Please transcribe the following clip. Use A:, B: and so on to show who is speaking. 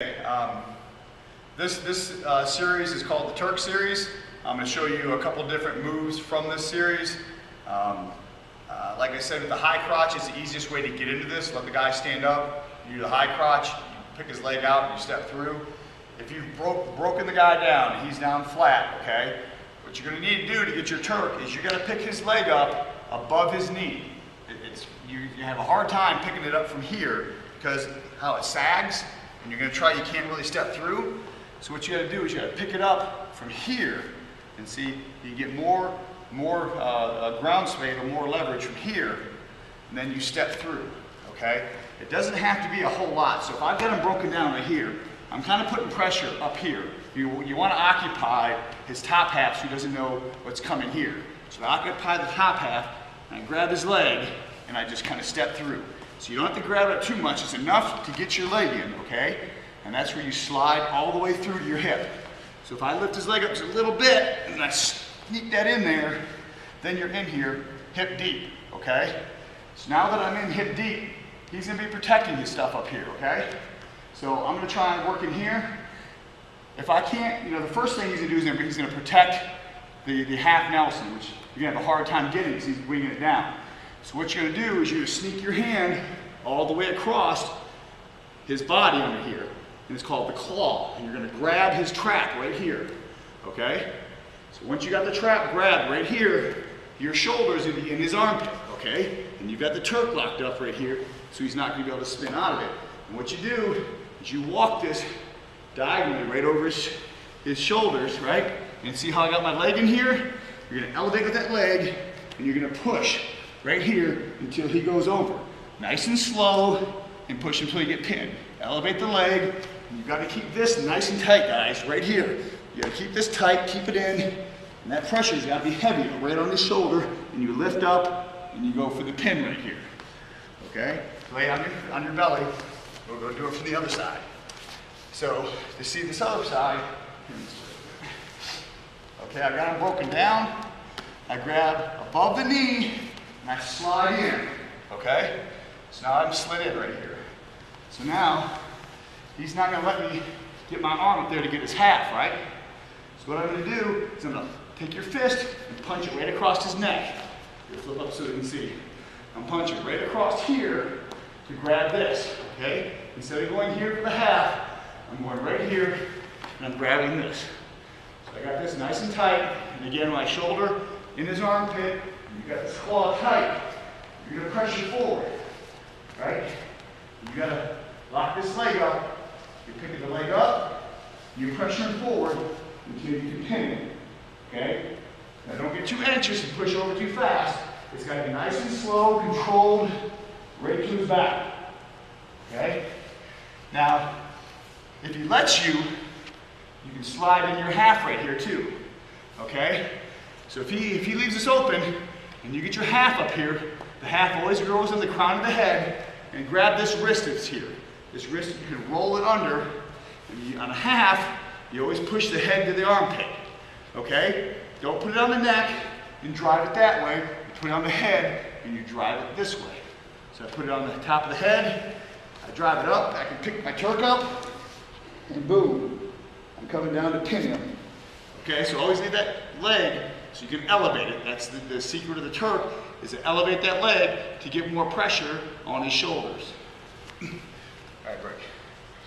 A: This series is called the Turk series. I'm going to show you a couple different moves from this series. Like I said, with the high crotch, it's the easiest way to get into this. Let the guy stand up, you do the high crotch, you pick his leg out, and you step through. If you've broken the guy down, he's down flat, okay? What you're going to need to do to get your Turk is you're going to pick his leg up above his knee. You have a hard time picking it up from here because how it sags, and you're going to try, you can't really step through. So what you got to do is you got to pick it up from here, and see, you get more ground sway or more leverage from here, and then you step through, okay? It doesn't have to be a whole lot. So if I've got him broken down right here, I'm kind of putting pressure up here. You want to occupy his top half so he doesn't know what's coming here. So I occupy the top half, and I grab his leg, and I just kind of step through. So you don't have to grab it too much. It's enough to get your leg in, okay? And that's where you slide all the way through to your hip. So if I lift his leg up just a little bit, and I sneak that in there, then you're in here hip deep, okay? So now that I'm in hip deep, he's going to be protecting his stuff up here, okay? So I'm going to try and work in here. If I can't, the first thing he's going to do is he's going to protect the half Nelson, which you're going to have a hard time getting because he's winging it down. So what you're going to do is you're going to sneak your hand all the way across his body under here. And it's called the claw. And you're going to grab his trap right here, okay? So once you got the trap grabbed right here, your shoulder's in his armpit, okay? And you've got the Turk locked up right here, so he's not going to be able to spin out of it. And what you do is you walk this diagonally right over his shoulders, right? And see how I got my leg in here? You're going to elevate with that leg, and you're going to push right here until he goes over. Nice and slow, and push until you get pinned. Elevate the leg, and you've got to keep this nice and tight, guys, right here. You got to keep this tight, keep it in, and that pressure's got to be heavy, right on the shoulder, and you lift up, and you go for the pin right here. Okay? Lay on your belly. We'll go do it from the other side. So, to see this other side, okay, I got him broken down. I grab above the knee, and I slide in, okay? So now I'm slid in right here. So now, he's not going to let me get my arm up there to get his half, right? So what I'm going to do is I'm going to take your fist and punch it right across his neck. You'll flip up so you can see. I'm punching right across here to grab this, okay? Instead of going here for the half, I'm going right here and I'm grabbing this. So I got this nice and tight, and again my shoulder in his armpit, and you got this claw tight. You're going to pressure forward, right? You got to lock this leg up. You're picking the leg up, you're pressuring forward until you can pin it, okay? Now don't get too anxious and push over too fast. It's got to be nice and slow, controlled, right to his back, okay? Now, if he lets you, you can slide in your half right here too, okay? So if he leaves this open and you get your half up here, the half always goes on the crown of the head, and grab this wrist that's here. This wrist, you can roll it under, and on a half, you always push the head to the armpit, okay? Don't put it on the neck and drive it that way. You put it on the head and you drive it this way. So I put it on the top of the head, I drive it up, I can pick my Turk up, and boom, I'm coming down to pin him. Okay, so always leave that leg so you can elevate it. That's the secret of the Turk, is to elevate that leg to get more pressure on his shoulders. All right, break.